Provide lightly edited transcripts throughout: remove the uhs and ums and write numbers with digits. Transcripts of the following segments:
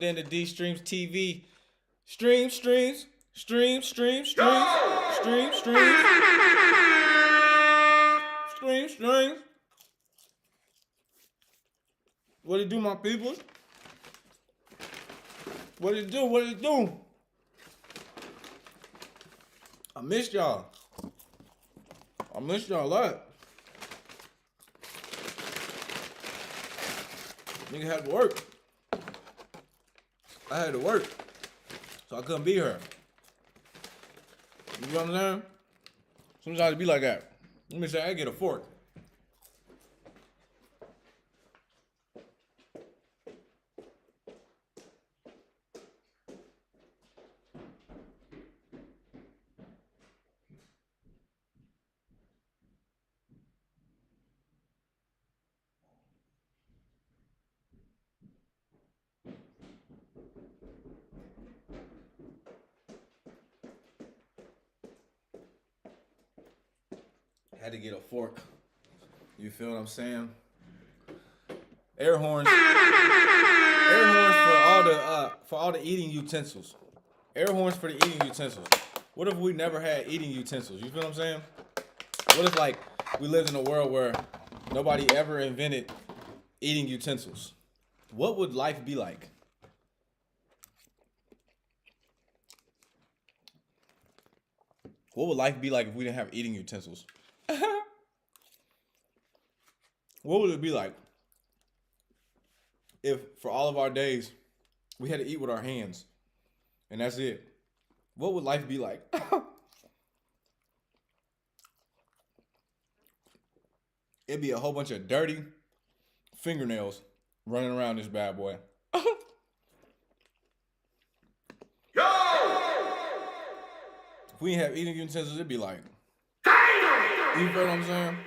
in the D Streams TV. Streams. What it do, my people? What it do? What it do? I missed y'all. I missed y'all a lot. Nigga had to work. I had to work. So I couldn't be here. You know what I'm saying? Sometimes it be like that. Let me say, I get a fork. Had to get a fork. You feel what I'm saying? Air horns. Air horns for all the eating utensils. Air horns for the eating utensils. What if we never had eating utensils? You feel what I'm saying? What if like we lived in a world where nobody ever invented eating utensils? What would life be like? What would life be like if we didn't have eating utensils? What would it be like if for all of our days we had to eat with our hands and that's it? What would life be like? It'd be a whole bunch of dirty fingernails running around this bad boy. If we didn't have eating utensils, it'd be like, you feel what I'm saying?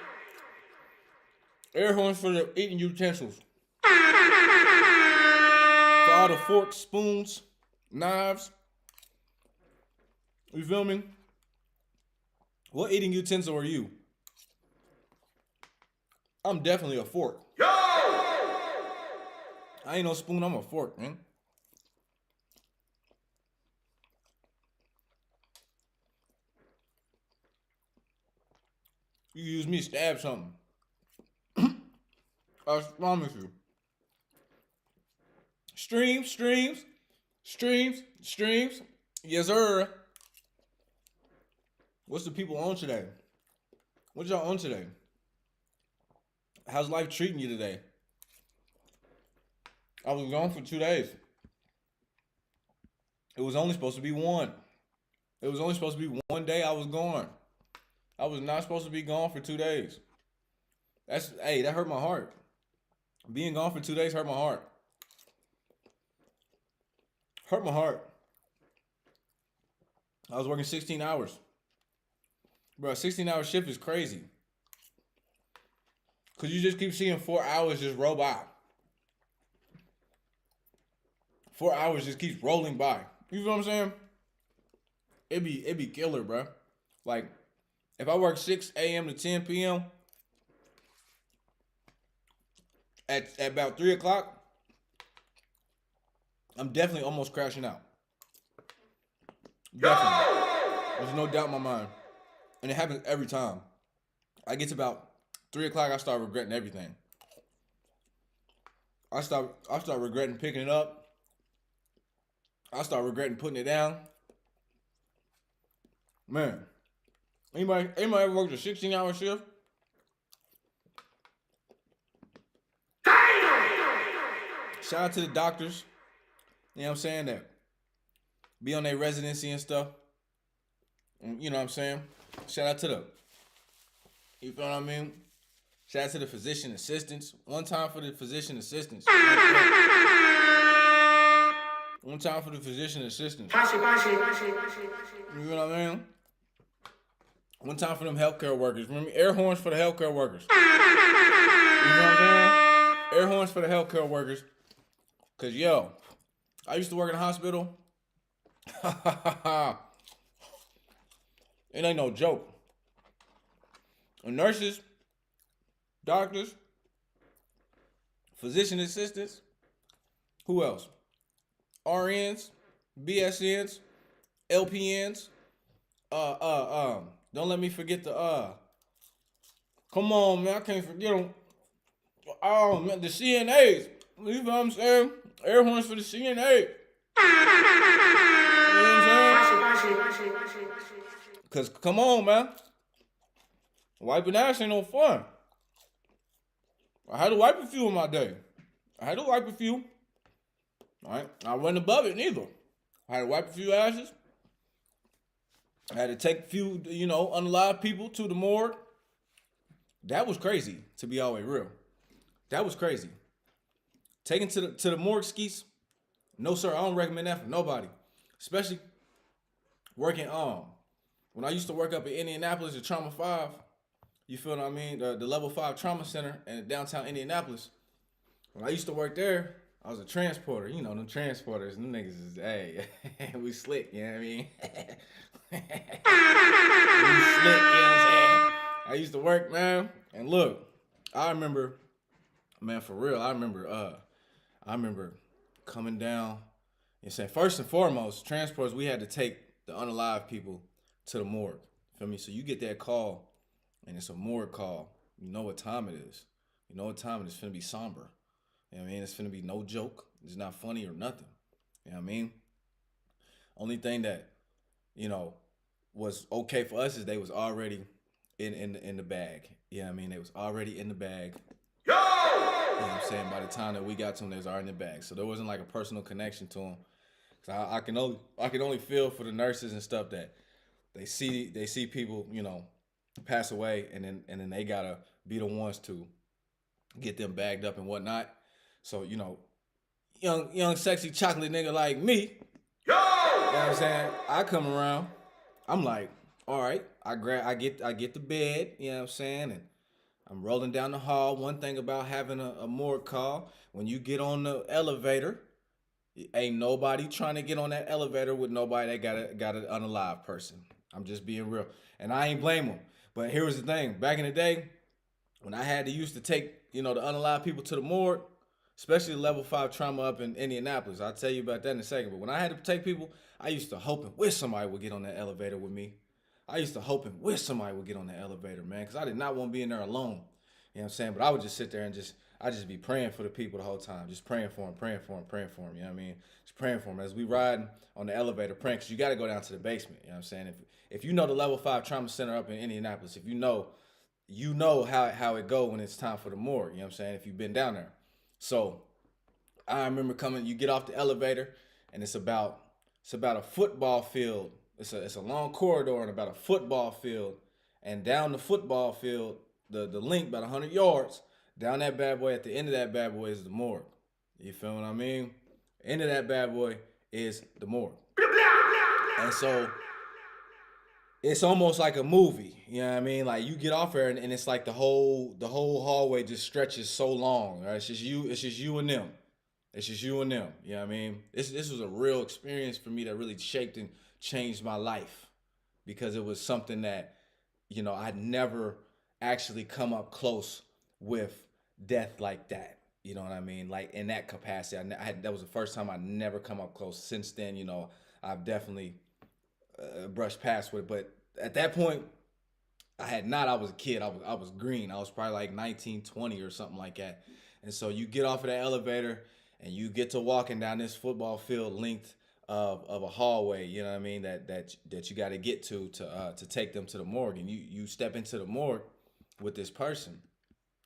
Air horns for the eating utensils. For all the forks, spoons, knives. You feel me? What eating utensil are you? I'm definitely a fork. I ain't no spoon, I'm a fork, man. You use me to stab something. I promise you. Streams. Yes, sir. What's the people on today? What y'all on today? How's life treating you today? I was gone for 2 days. It was only supposed to be one. It was only supposed to be one day I was gone. I was not supposed to be gone for 2 days. That hurt my heart. Being gone for 2 days hurt my heart. Hurt my heart. I was working 16 hours. Bro, a 16-hour shift is crazy. Because you just keep seeing 4 hours just roll by. 4 hours just keeps rolling by. You feel what I'm saying? It'd be killer, bro. Like, if I work 6 a.m. to 10 p.m., at about 3 o'clock, I'm definitely almost crashing out. Definitely. There's no doubt in my mind. And it happens every time. I get to about 3 o'clock, I start regretting everything. I start regretting picking it up. I start regretting putting it down. Man. Anybody ever worked a 16-hour shift? Shout out to the doctors. You know what I'm saying? That be on their residency and stuff. You know what I'm saying? Shout out to the, you feel what I mean? Shout out to the physician assistants. One time for the physician assistants. One time for the physician assistants. You know what I mean? One time for them healthcare workers. Remember, air horns for the healthcare workers. You know what I'm saying? Air horns for the healthcare workers. Cause yo, I used to work in a hospital. It ain't no joke. And nurses, doctors, physician assistants, who else? RNs, BSNs, LPNs. Don't let me forget the Come on, man, I can't forget them. Oh man, the CNAs. You know what I'm saying? Air horns for the CNA. You know what I'm saying? Cause come on, man, wiping ass ain't no fun. I had to wipe a few in my day. I had to wipe a few. All right, I wasn't above it neither. I had to wipe a few asses. I had to take a few, unalive people to the morgue. That was crazy, to be always real. That was crazy. Taken to the morgue skis. No, sir, I don't recommend that for nobody. Especially working when I used to work up in Indianapolis at Trauma 5, you feel what I mean? The level 5 trauma center in downtown Indianapolis. When I used to work there, I was a transporter. You know, them transporters, them niggas is, hey, we slick, you know what I mean? We slick, you know what I'm saying? I used to work, man. And look, I remember, man, for real, I remember coming down and saying, first and foremost, transporters, we had to take the unalive people to the morgue. Feel me? So you get that call, and it's a morgue call. You know what time it is. You know what time it is. It's finna be somber. You know what I mean? It's finna be no joke. It's not funny or nothing. You know what I mean? Only thing that, was okay for us is they was already in the bag. You know what I mean? They was already in the bag. Yo! You know what I'm saying? By the time that we got to them, they was already in the bag. So there wasn't like a personal connection to them. Cause I can only feel for the nurses and stuff that they see people, pass away, and then they gotta be the ones to get them bagged up and whatnot. So, young sexy chocolate nigga like me, you know what I'm saying? I come around, I'm like, all right, I get the bed, you know what I'm saying, and I'm rolling down the hall. One thing about having a morgue call, when you get on the elevator, ain't nobody trying to get on that elevator with nobody that got an unalive person. I'm just being real, and I ain't blame them. But here was the thing: back in the day, when I had to used to take the unalive people to the morgue, especially level 5 trauma up in Indianapolis. I'll tell you about that in a second. But when I had to take people, I used to hope and wish somebody would get on that elevator with me. I used to hope and wish somebody would get on the elevator, man, because I did not want to be in there alone. You know what I'm saying? But I would just sit there and I just be praying for the people the whole time. Just praying for them, praying for them, praying for them. You know what I mean? Just praying for them. As we riding on the elevator, praying, because you got to go down to the basement. You know what I'm saying? If you know the level 5 trauma center up in Indianapolis, if you know how it go when it's time for the morgue. You know what I'm saying? If you've been down there. So I remember you get off the elevator, and it's about a football field. It's a long corridor and about a football field, and down the football field, the length about 100 yards, down that bad boy, at the end of that bad boy is the morgue. You feel what I mean? End of that bad boy is the morgue. And so it's almost like a movie. You know what I mean? Like you get off there and it's like the whole hallway just stretches so long. Right? It's just you and them. It's just you and them. You know what I mean? This was a real experience for me that really shaped and changed my life, because it was something that, I'd never actually come up close with death like that. You know what I mean? Like in that capacity, that was the first time I never come up close. Since then, I've definitely brushed past with it. But at that point, I had not. I was a kid. I was green. I was probably like 19, 20 or something like that. And so you get off of that elevator and you get to walking down this football field length of a hallway, you know what I mean, that you got to get to take them to the morgue. And you step into the morgue with this person,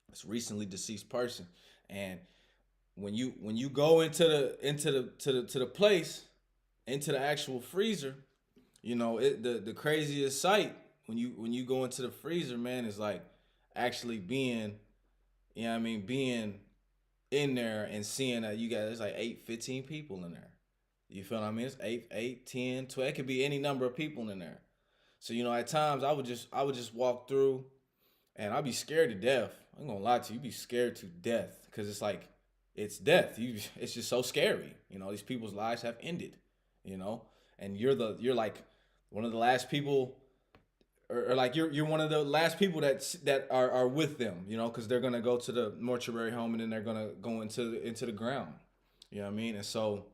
this recently deceased person. And when you go into the place, into the actual freezer, the craziest sight when you go into the freezer, man, is like actually being, being in there and seeing that there's like 15 people in there. You feel what I mean? It's 8, 10, 12. It could be any number of people in there. So, at times I would just walk through and I'd be scared to death. I'm gonna lie to you, be scared to death, because it's like, it's death. It's just so scary. These people's lives have ended, and you're like one of the last people, or like you're one of the last people that are with them, because they're gonna go to the mortuary home and then they're gonna go into the ground. You know what I mean? And so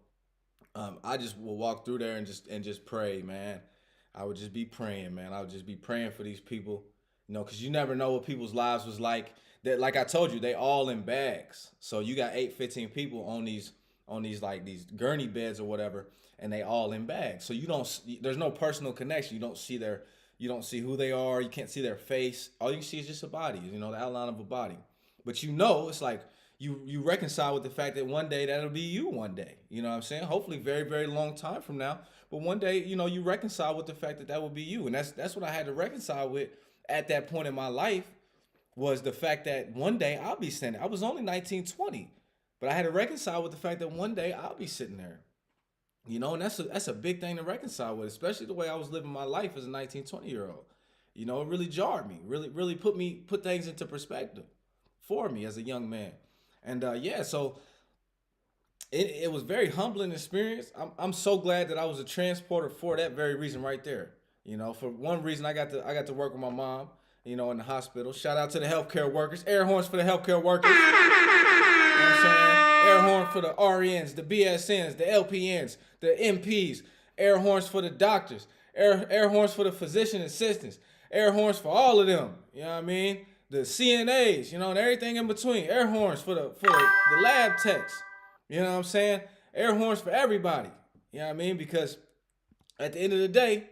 I just will walk through there and just pray, man. I would just be praying, man. I would just be praying for these people, because you never know what people's lives was like. That, like I told you, they all in bags. So you got 15 people on these like these gurney beds or whatever, and they all in bags. So there's no personal connection. You don't see who they are. You can't see their face. All you can see is just a body, the outline of a body. But it's like you reconcile with the fact that one day that'll be you one day. You know what I'm saying? Hopefully very, very long time from now. But one day, you reconcile with the fact that that will be you. And that's what I had to reconcile with at that point in my life, was the fact that one day I'll be sitting there. I was only 19, 20, but I had to reconcile with the fact that one day I'll be sitting there. And that's a big thing to reconcile with, especially the way I was living my life as a 19, 20-year old. It really jarred me, really put things into perspective for me as a young man. And yeah, so it was very humbling experience. I'm so glad that I was a transporter for that very reason right there. For one reason, I got to work with my mom, in the hospital. Shout out to the healthcare workers. Air horns for the healthcare workers. You know what I'm saying? Air horn for the RNs, the BSNs, the LPNs, the MPs. Air horns for the doctors. Air horns for the physician assistants. Air horns for all of them. You know what I mean? The CNAs, and everything in between. Air horns for the lab techs. You know what I'm saying? Air horns for everybody. You know what I mean? Because at the end of the day,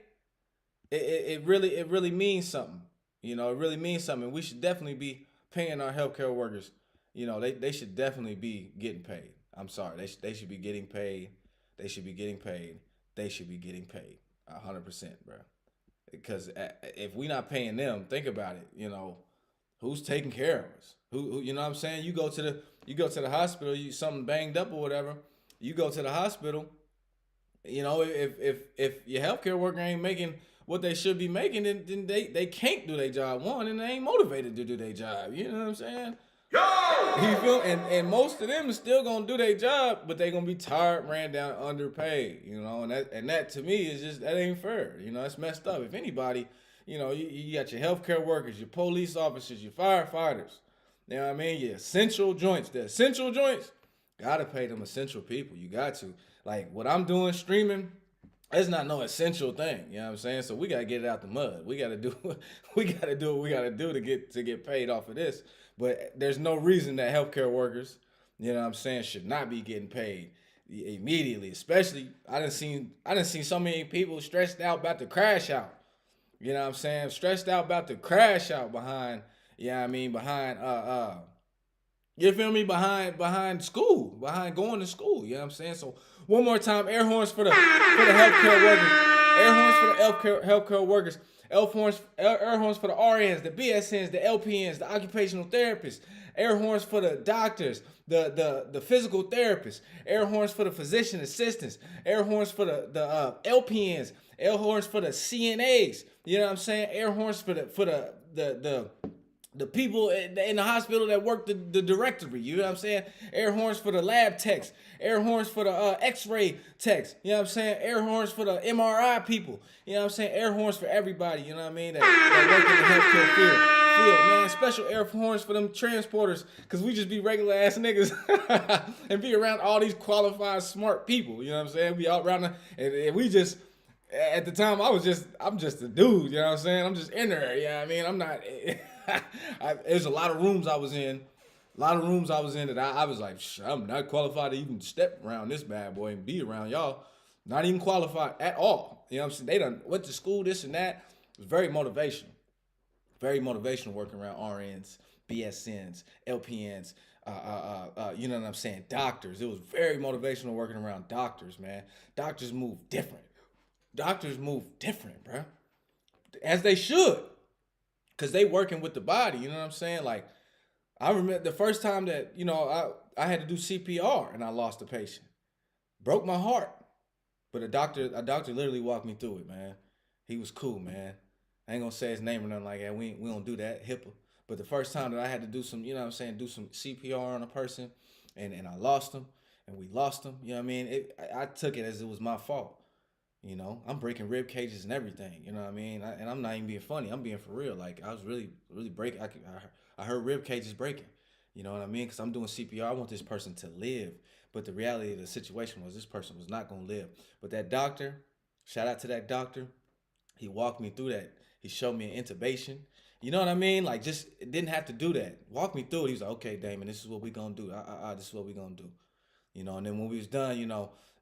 it really means something. It really means something. We should definitely be paying our healthcare workers. They should definitely be getting paid. I'm sorry. They should be getting paid. They should be getting paid. They should be getting paid 100%, bro. Because if we not paying them, think about it. Who's taking care of us? Who you know what I'm saying? You go to the hospital, you something banged up or whatever. You go to the hospital. If your healthcare worker ain't making what they should be making, then they can't do their job, one, and they ain't motivated to do their job. You know what I'm saying? You feel? And most of them is still gonna do their job, but they gonna be tired, ran down, underpaid. And that to me is just, that ain't fair. It's messed up. If anybody, you got your healthcare workers, your police officers, your firefighters. You know what I mean? Your essential joints. The essential joints, gotta pay them essential people. You got to. Like what I'm doing, streaming, it's not no essential thing. You know what I'm saying? So we gotta get it out the mud. We gotta do what we gotta do to get paid off of this. But there's no reason that healthcare workers, you know what I'm saying, should not be getting paid immediately. Especially, I done seen so many people stressed out about to crash out. You know what I'm saying? Stressed out about to crash out behind, you feel me? Behind school, behind going to school. You know what I'm saying? So one more time, air horns for the healthcare workers. Air horns for the healthcare workers. Air horns for the RNs, the BSNs, the LPNs, the occupational therapists. Air horns for the doctors, the physical therapists. Air horns for the physician assistants. Air horns for the LPNs. Air horns for the CNAs. You know what I'm saying? Air horns for the people in the hospital that work the directory. You know what I'm saying? Air horns for the lab techs. Air horns for the x-ray techs. You know what I'm saying? Air horns for the MRI people. You know what I'm saying? Air horns for everybody, you know what I mean, that work in the healthcare field, man. Special air horns for them transporters, because we just be regular ass niggas and be around all these qualified, smart people. You know what I'm saying? We all around and we just, at the time, I'm just a dude, you know what I'm saying? I'm just in there, you know what I mean? I'm not... There's a lot of rooms I was in. That I was like, I'm not qualified to even step around this bad boy and be around y'all. Not even qualified at all. You know what I'm saying? They done went to school, this and that. It was very motivational. Very motivational working around RNs, BSNs, LPNs, you know what I'm saying? Doctors. It was very motivational working around doctors, man. Doctors move different. Bro. As they should. Because they working with the body, you know what I'm saying? Like, I remember the first time that, I had to do CPR and I lost a patient. Broke my heart. But a doctor literally walked me through it, man. He was cool, man. I ain't gonna say his name or nothing like that. We don't do that, HIPAA. But the first time that I had to do some, do some CPR on a person and I lost him and we lost him, you know what I mean? I took it as it was my fault. I'm breaking rib cages and everything. You know what I mean? And I'm not even being funny. I'm being for real. Like, I was really breaking. I heard rib cages breaking. You know what I mean? Because I'm doing CPR. I want this person to live. But the reality of the situation was this person was not going to live. But that doctor, shout out to that doctor, he walked me through that. He showed me an intubation. You know what I mean? Like, just it didn't have to do that. Walk me through it. He was like, okay, Damon, this is what we gonna do. This is what we gonna do. And then when we was done,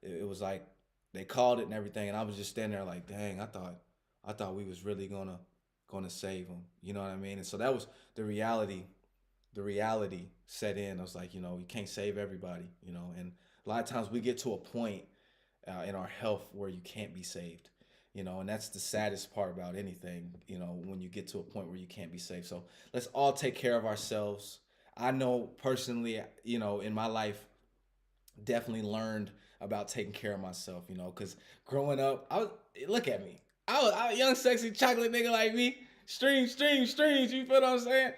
it was like they called it and everything, and I was just standing there like, dang, I thought we was really gonna save him. You know what I mean? And so that was the reality. The reality set in. I was like, you can't save everybody. And a lot of times we get to a point in our health where you can't be saved. And that's the saddest part about anything, when you get to a point where you can't be saved. So let's all take care of ourselves. I know personally, in my life, definitely learned about taking care of myself, because growing up, look at me. I was a young, sexy chocolate nigga like me. Streams, you feel what I'm saying?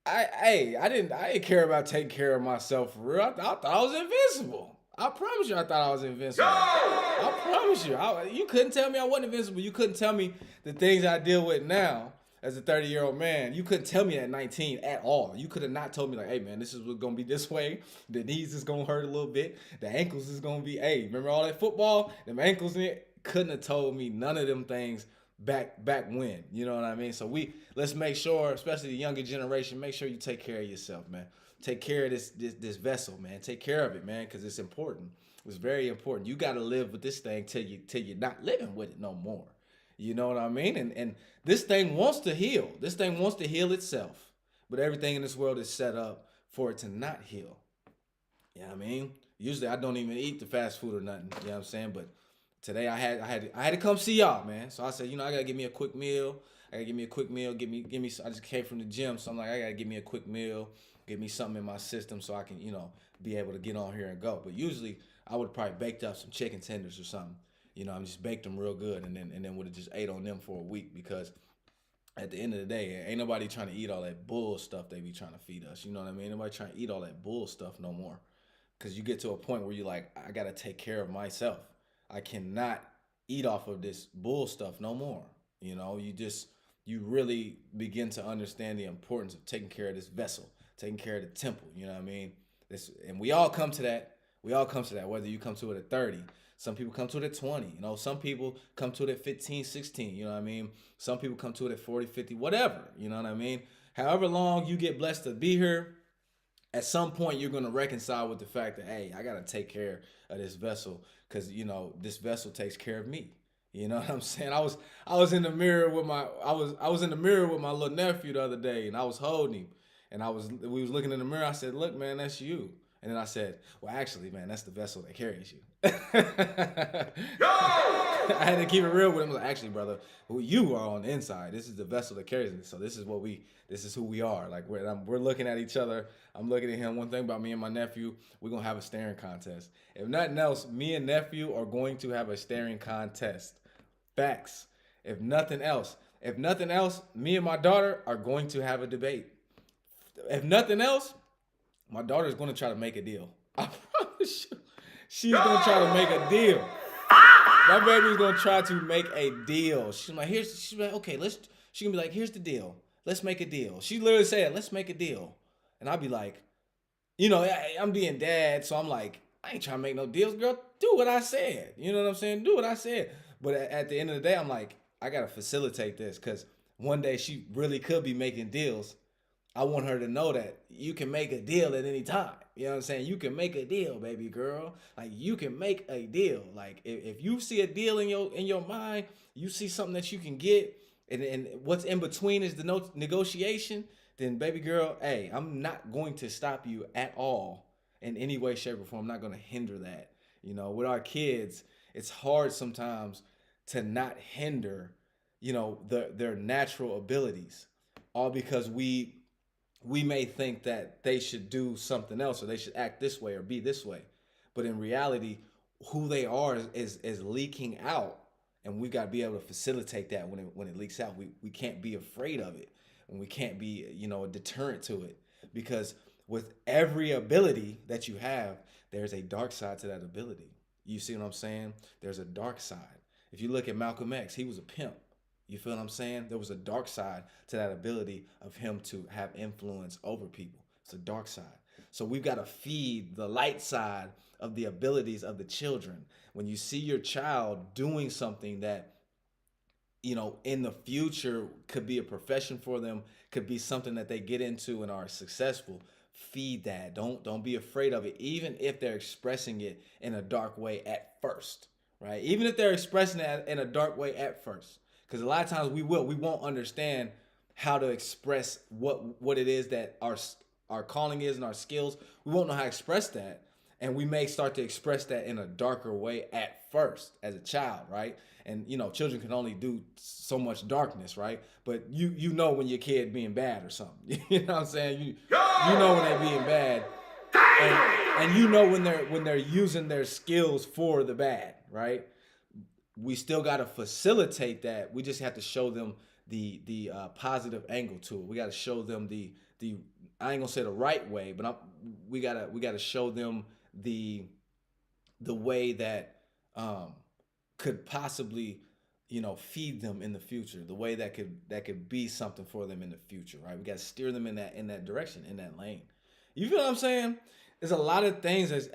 I didn't care about taking care of myself for real. I thought I was invincible. I promise you, I thought I was invincible. I promise you. You couldn't tell me I wasn't invincible. You couldn't tell me the things I deal with now as a 30-year-old man. You couldn't tell me at 19 at all. You could have not told me, like, hey, man, this is what's going to be this way. The knees is going to hurt a little bit. The ankles is going to be, hey, remember all that football? Them ankles in it? Couldn't have told me none of them things back when. You know what I mean? So let's make sure, especially the younger generation, make sure you take care of yourself, man. Take care of this vessel, man. Take care of it, man, because it's important. It's very important. You got to live with this thing till you're not living with it no more. You know what I mean? And this thing wants to heal. This thing wants to heal itself. But everything in this world is set up for it to not heal. You know what I mean? Usually I don't even eat the fast food or nothing. You know what I'm saying? But today I had to come see y'all, man. So I said, I gotta give me a quick meal. Give me. I just came from the gym, so I'm like, I gotta give me a quick meal. Give me something in my system so I can, be able to get on here and go. But usually I would have probably baked up some chicken tenders or something. I'm just baked them real good and then would have just ate on them for a week, because at the end of the day, ain't nobody trying to eat all that bull stuff they be trying to feed us. You know what I mean? Nobody trying to eat all that bull stuff no more. Because you get to a point where you're like, I got to take care of myself. I cannot eat off of this bull stuff no more. You really begin to understand the importance of taking care of this vessel, taking care of the temple. You know what I mean? And we all come to that. Whether you come to it at 30, some people come to it at 20. Some people come to it at 15, 16. You know what I mean? Some people come to it at 40, 50, whatever. You know what I mean? However long you get blessed to be here, at some point you're going to reconcile with the fact that, hey, I got to take care of this vessel, because, this vessel takes care of me. You know what I'm saying? I was in the mirror with my little nephew the other day, and I was holding him, and we was looking in the mirror. I said, "Look, man, that's you." And then I said, "Well, actually, man, that's the vessel that carries you." I had to keep it real with him. I was like, actually, brother, you are on the inside. This is the vessel that carries me. So this is who we are. Like we're looking at each other. I'm looking at him. One thing about me and my nephew, we're gonna have a staring contest. If nothing else, me and nephew are going to have a staring contest. Facts. If nothing else, me and my daughter are going to have a debate. If nothing else, my daughter is going to try to make a deal. I promise you. She's going to try to make a deal. My baby's going to try to make a deal. She's like, okay, she's going to be like, here's the deal. Let's make a deal. She literally said, let's make a deal. And I'll be like, I'm being dad, so I'm like, I ain't trying to make no deals, girl. Do what I said. You know what I'm saying? Do what I said. But at the end of the day, I'm like, I got to facilitate this, because one day she really could be making deals. I want her to know that you can make a deal at any time. You know what I'm saying? You can make a deal, baby girl. Like, you can make a deal. Like, if you see a deal in your mind, you see something that you can get, and what's in between is the negotiation, then baby girl, hey, I'm not going to stop you at all in any way, shape, or form. I'm not going to hinder that. With our kids, it's hard sometimes to not hinder, their natural abilities, all because we may think that they should do something else, or they should act this way or be this way. But in reality, who they are is leaking out, and we've got to be able to facilitate that when it leaks out. We can't be afraid of it, and we can't be a deterrent to it, because with every ability that you have, there's a dark side to that ability. You see what I'm saying? There's a dark side. If you look at Malcolm X, he was a pimp. You feel what I'm saying? There was a dark side to that ability of him to have influence over people. It's a dark side. So we've got to feed the light side of the abilities of the children. When you see your child doing something that, in the future could be a profession for them, could be something that they get into and are successful, feed that. Don't be afraid of it, even if they're expressing it in a dark way at first, right? Even if they're expressing it in a dark way at first, because a lot of times we won't understand how to express what it is that our calling is and our skills. We won't know how to express that, and we may start to express that in a darker way at first as a child, right? And children can only do so much darkness, right? But you know when your kid being bad or something. You know what I'm saying? You know when they're being bad, and you know when they're using their skills for the bad, right? We still got to facilitate that. We just have to show them the positive angle to it. We got to show them the I ain't gonna say the right way, but we gotta show them the way that could possibly feed them in the future, the way that could be something for them in the future, right? We got to steer them in that direction, in that lane. You feel what I'm saying? There's a lot of things as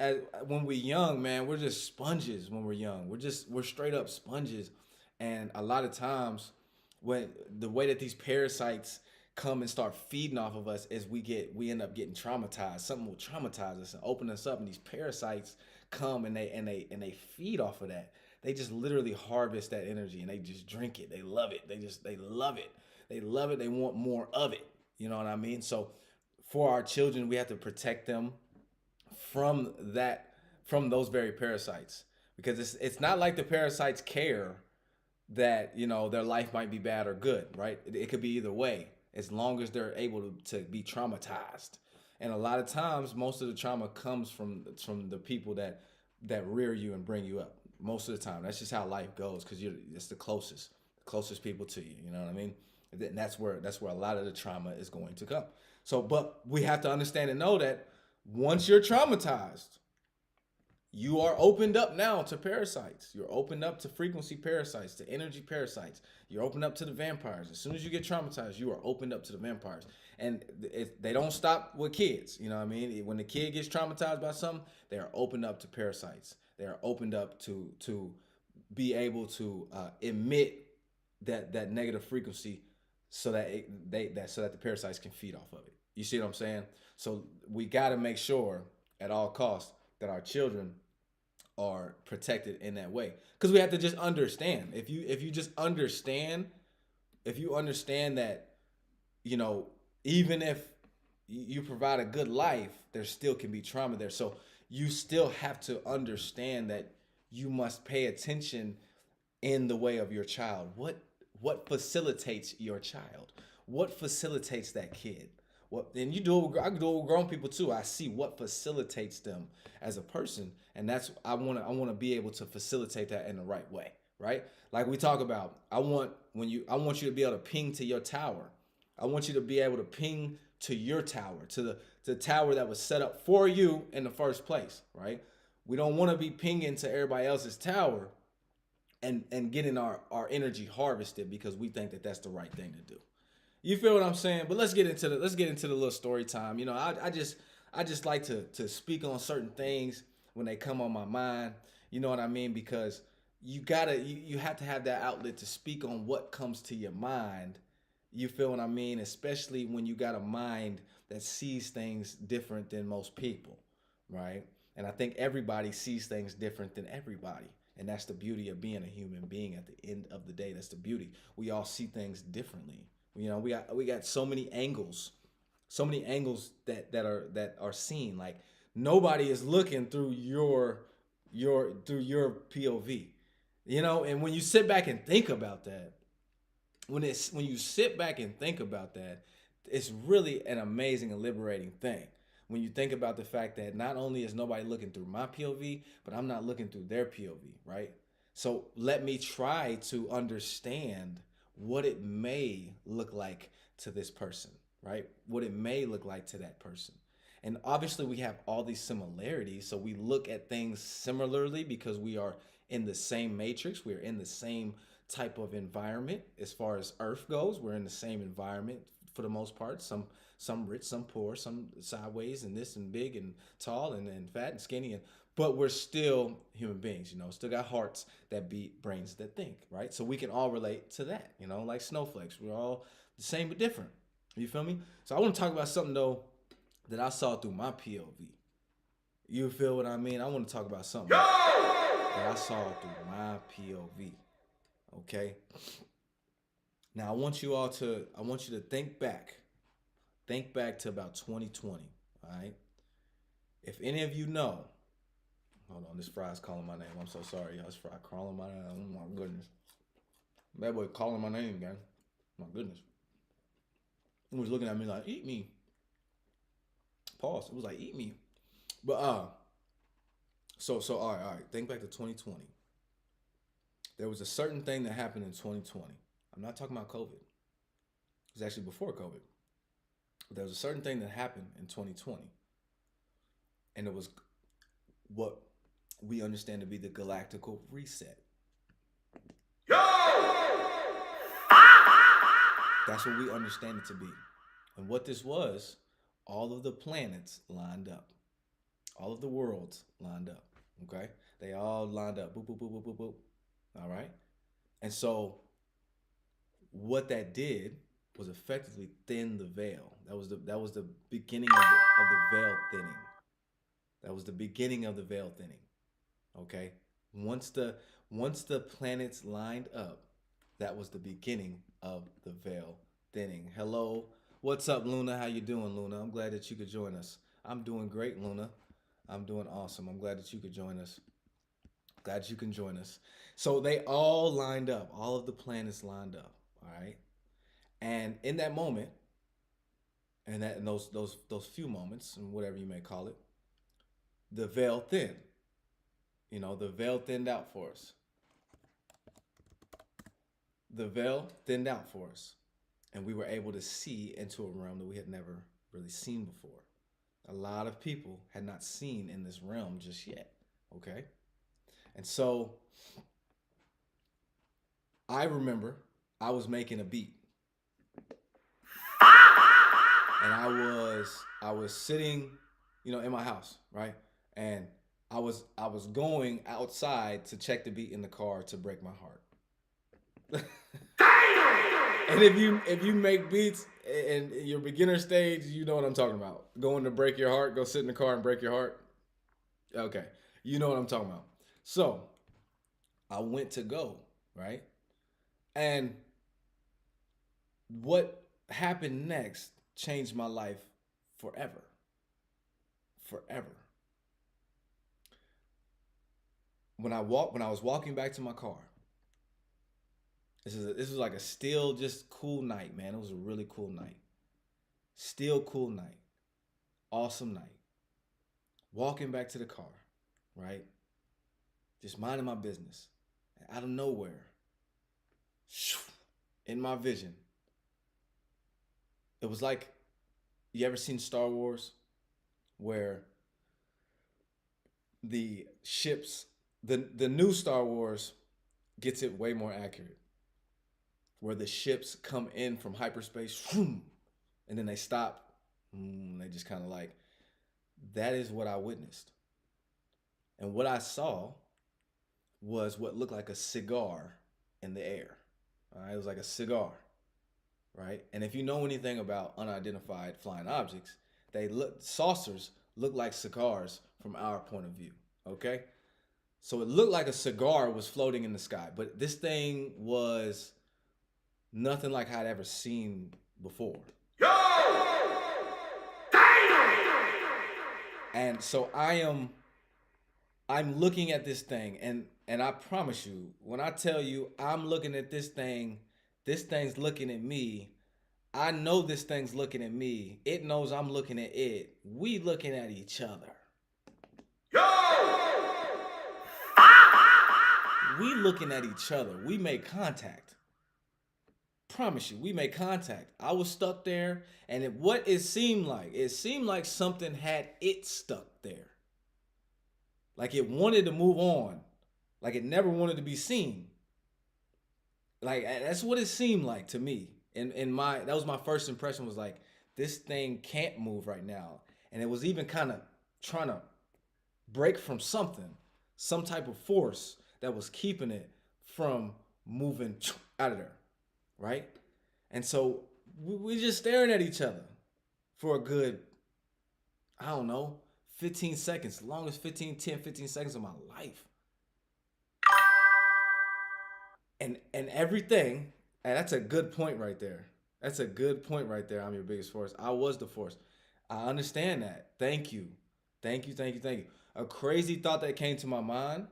when we're young, man. We're just sponges when we're young. We're straight up sponges, and a lot of times when the way that these parasites come and start feeding off of us is we end up getting traumatized. Something will traumatize us and open us up, and these parasites come and they feed off of that. They just literally harvest that energy and they just drink it. They love it. They love it. They love it. They want more of it. You know what I mean? So for our children, we have to protect them from those very parasites, because it's not like the parasites care that their life might be bad or good, right? It could be either way as long as they're able to be traumatized. And a lot of times, most of the trauma comes from the people that rear you and bring you up. Most of the time, that's just how life goes, because it's the closest people to you. You know what I mean? And that's where a lot of the trauma is going to come. So, but we have to understand and know that once you're traumatized, you are opened up now to parasites. You're opened up to frequency parasites, to energy parasites. You're opened up to the vampires. As soon as you get traumatized, you are opened up to the vampires. And they don't stop with kids. You know what I mean? When the kid gets traumatized by something, they are opened up to parasites. They are opened up to be able to emit that negative frequency so that the parasites can feed off of it. You see what I'm saying? So we got to make sure at all costs that our children are protected in that way, because we have to just understand. If you just understand, if you understand that, even if you provide a good life, there still can be trauma there. So you still have to understand that you must pay attention in the way of your child. What facilitates your child? What facilitates that kid? And I can do it with grown people too. I see what facilitates them as a person, and that's I want to be able to facilitate that in the right way, right? Like we talk about, I want you to be able to ping to your tower. I want you to be able to ping to your tower, to the tower that was set up for you in the first place, right? We don't want to be pinging to everybody else's tower and getting our energy harvested because we think that that's the right thing to do. You feel what I'm saying? But let's get into the little story time. I just like to speak on certain things when they come on my mind. You know what I mean? Because you have to have that outlet to speak on what comes to your mind. You feel what I mean? Especially when you got a mind that sees things different than most people, right? And I think everybody sees things different than everybody. And that's the beauty of being a human being at the end of the day. That's the beauty. We all see things differently. We got so many angles that are seen. Like nobody is looking through your POV. And when you sit back and think about that, when you sit back and think about that, it's really an amazing and liberating thing. When you think about the fact that not only is nobody looking through my POV, but I'm not looking through their POV, right? So let me try to understand what it may look like to this person, right? What it may look like to that person. And obviously we have all these similarities. So we look at things similarly because we are in the same matrix. We're in the same type of environment as far as Earth goes. We're in the same environment for the most part. Some rich, some poor, some sideways, and this and big and tall and fat and skinny, but we're still human beings, still got hearts that beat, brains that think, right? So we can all relate to that, like snowflakes. We're all the same but different. You feel me? So I want to talk about something though that I saw through my POV. You feel what I mean? I want to talk about something that I saw through my POV. Okay? Now I want you to think back to about 2020, all right? If any of you know, hold on, this fry's calling my name. I'm so sorry, y'all. This fry calling my name. Oh my goodness. That boy calling my name, gang. My goodness. He was looking at me like, eat me. Pause. It was like, eat me. But so all right. Think back to 2020. There was a certain thing that happened in 2020. I'm not talking about COVID. It was actually before COVID. But there was a certain thing that happened in 2020. And it was what we understand to be the galactical reset. That's what we understand it to be. And what this was, all of the planets lined up. All of the worlds lined up, okay? They all lined up, boop, boop, boop, boop, boop, boop, all right? And so what that did was effectively thin the veil. That was the beginning of the veil thinning. That was the beginning of the veil thinning, okay? Once the planets lined up, that was the beginning of the veil thinning. Hello, what's up, Luna? How you doing, Luna? I'm glad that you could join us. I'm doing great, Luna. I'm doing awesome. I'm glad that you could join us. Glad you can join us. So they all lined up. All of the planets lined up. All right. And in that moment, and those few moments, and whatever you may call it, the veil thinned. The veil thinned out for us. The veil thinned out for us. And we were able to see into a realm that we had never really seen before. A lot of people had not seen in this realm just yet, okay? And so I remember I was making a beat. And I was sitting, in my house, right? And I was going outside to check the beat in the car to break my heart. And if you make beats in your beginner stage, you know what I'm talking about. Going to break your heart, go sit in the car and break your heart. Okay, you know what I'm talking about. So I went to go, right? And what happened next changed my life forever. Forever. When I was walking back to my car, this was like a still just cool night, man. It was a really cool night. Still cool night. Awesome night. Walking back to the car, right? Just minding my business. And out of nowhere, in my vision, it was like, you ever seen Star Wars? Where the ships, the new Star Wars gets it way more accurate. Where the ships come in from hyperspace, and then they stop, they just kind of like, that is what I witnessed. And what I saw was what looked like a cigar in the air. All right, it was like a cigar, right? And if you know anything about unidentified flying objects, saucers look like cigars from our point of view, okay? So it looked like a cigar was floating in the sky, but this thing was nothing like I'd ever seen before. And so I'm looking at this thing, and I promise you, when I tell you I'm looking at this thing's looking at me. I know this thing's looking at me. It knows I'm looking at it. We looking at each other. We looking at each other. We made contact. Promise you, we made contact. I was stuck there, and it seemed like something had it stuck there. Like it wanted to move on. Like it never wanted to be seen. Like that's what it seemed like to me. And that was my first impression, was like, this thing can't move right now. And it was even kind of trying to break from something, some type of force that was keeping it from moving out of there, right? And so we just staring at each other for a good, I don't know, 15 seconds, the longest 15 seconds of my life. And everything, and that's a good point right there. That's a good point right there. I'm your biggest force. I was the force. I understand that. Thank you. Thank you, thank you, thank you. A crazy thought that came to my mind.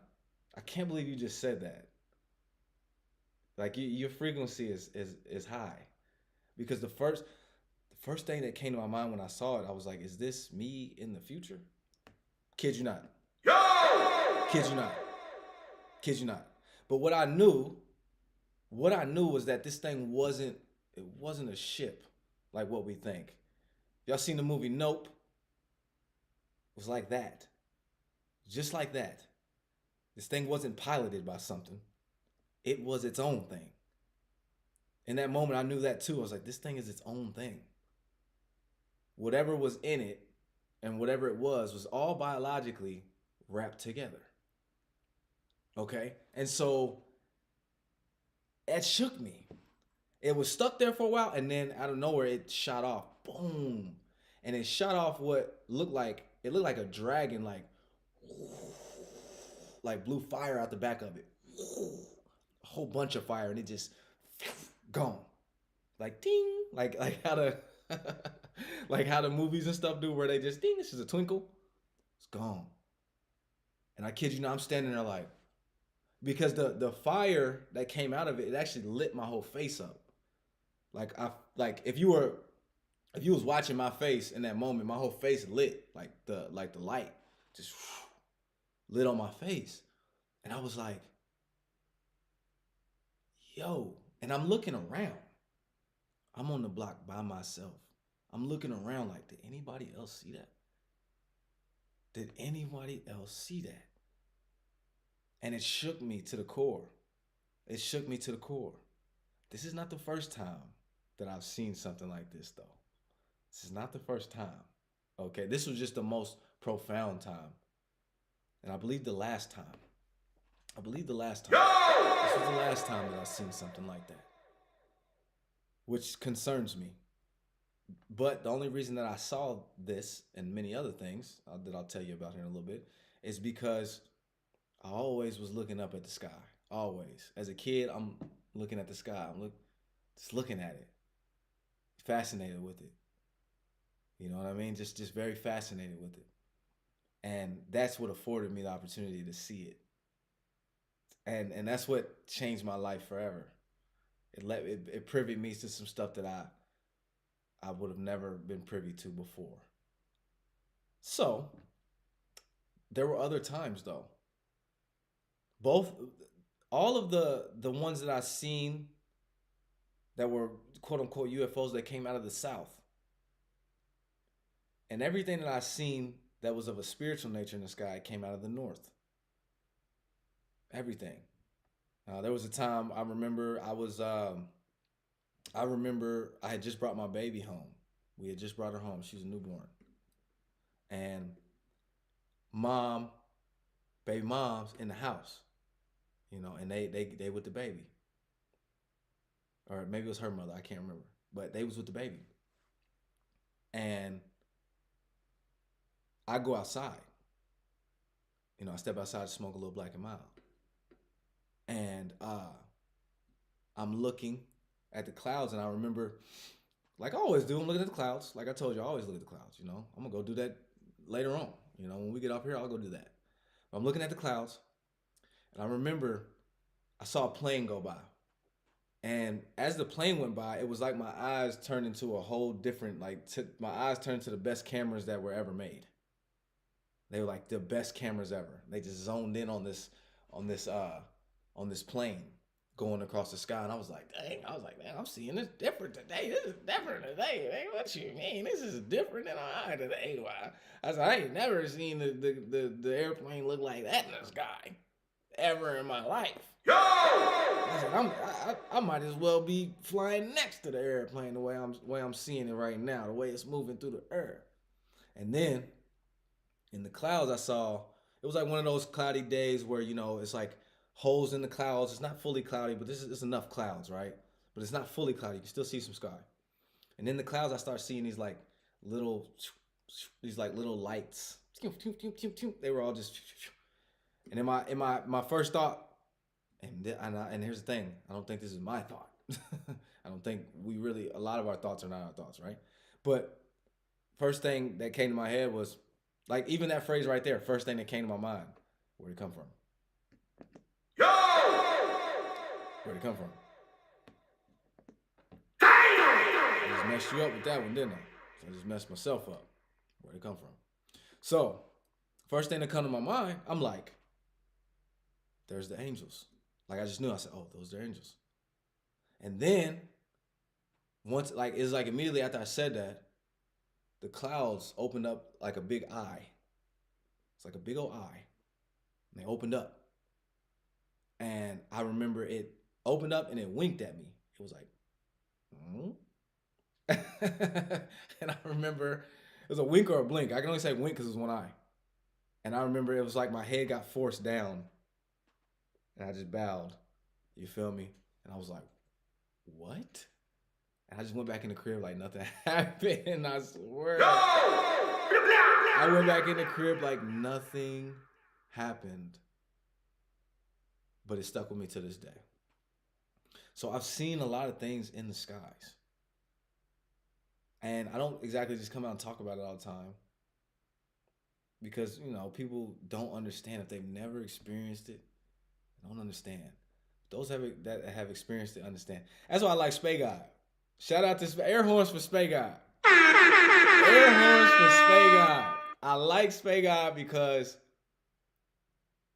I can't believe you just said that. Like your frequency is high. Because the first thing that came to my mind when I saw it, I was like, is this me in the future? Kid you not. Yo! Kid you not. Kid you not. But what I knew was that this thing wasn't a ship like what we think. Y'all seen the movie Nope? It was like that. Just like that. This thing wasn't piloted by something. It was its own thing. In that moment, I knew that too. I was like, this thing is its own thing. Whatever was in it and whatever it was all biologically wrapped together. Okay? And so it shook me. It was stuck there for a while, and then out of nowhere, it shot off. Boom. And it shot off what looked like a dragon, like blew fire out the back of it. A whole bunch of fire, and it just gone. Like ding. Like how the like how the movies and stuff do where they just ding, this is a twinkle. It's gone. And I kid you not, I'm standing there like, because the fire that came out of it, it actually lit my whole face up. Like if you was watching my face in that moment, my whole face lit, like the light just lit on my face. And I was like, yo, and I'm looking around. I'm on the block by myself. I'm looking around like, did anybody else see that? Did anybody else see that? And it shook me to the core. It shook me to the core. This is not the first time that I've seen something like this, though. This is not the first time. Okay, this was just the most profound time. And I believe the last time. This was the last time that I've seen something like that. Which concerns me. But the only reason that I saw this and many other things that I'll tell you about here in a little bit is because I always was looking up at the sky. Always. As a kid, I'm looking at the sky. I'm just looking at it. Fascinated with it. You know what I mean? Just very fascinated with it. And that's what afforded me the opportunity to see it. And that's what changed my life forever. It privy me to some stuff that I would have never been privy to before. So, there were other times though. All of the ones that I've seen that were quote unquote UFOs that came out of the South. And everything that I've seen that was of a spiritual nature in the sky came out of the North. Everything. There was a time I remember I had just brought my baby home. We had just brought her home. She was a newborn. And baby mom's in the house, you know, and they with the baby. Or maybe it was her mother, I can't remember. But they was with the baby. And I go outside. You know, I step outside to smoke a little Black and Mild. And I'm looking at the clouds, and I remember, like I always do, I'm looking at the clouds. Like I told you, I always look at the clouds, you know. I'm going to go do that later on. You know, when we get up here, I'll go do that. But I'm looking at the clouds, and I remember I saw a plane go by. And as the plane went by, it was like my eyes turned into a whole different, my eyes turned to the best cameras that were ever made. They were like the best cameras ever. They just zoned in on this plane going across the sky. And I was like, dang, man, I'm seeing this different today. This is different today. Man, what you mean? This is different than I today. Why? I said, I ain't never seen the airplane look like that in the sky. ever in my life. I said, I might as well be flying next to the airplane the way I'm seeing it right now, the way it's moving through the air. And then in the clouds, I saw it was like one of those cloudy days where it's like holes in the clouds. It's not fully cloudy, but it's enough clouds, right? But it's not fully cloudy. You can still see some sky. And in the clouds, I start seeing little these little lights. They were all just. And in my first thought, and here's the thing, I don't think this is my thought. I don't think a lot of our thoughts are not our thoughts, right? But first thing that came to my head was, like, even that phrase right there, first thing that came to my mind, where'd it come from? Where'd it come from? I just messed you up with that one, didn't I? So I just messed myself up. Where'd it come from? So, first thing that come to my mind, I'm like, there's the angels. Like, I just knew. I said, oh, those are angels. And then, it's like immediately after I said that, the clouds opened up like a big eye. It's like a big old eye. And they opened up. And I remember it opened up and it winked at me. It was like, and I remember it was a wink or a blink. I can only say wink because it was one eye. And I remember it was like my head got forced down. And I just bowed. You feel me? And I was like, what? And I just went back in the crib like nothing happened. I swear. I went back in the crib like nothing happened. But it stuck with me to this day. So I've seen a lot of things in the skies. And I don't exactly just come out and talk about it all the time. Because, people don't understand. If they've never experienced it, they don't understand. Those that have experienced it understand. That's why I like Spay God. Shout out to air horns for Spay God. Air horns for Spay God. I like Spay God because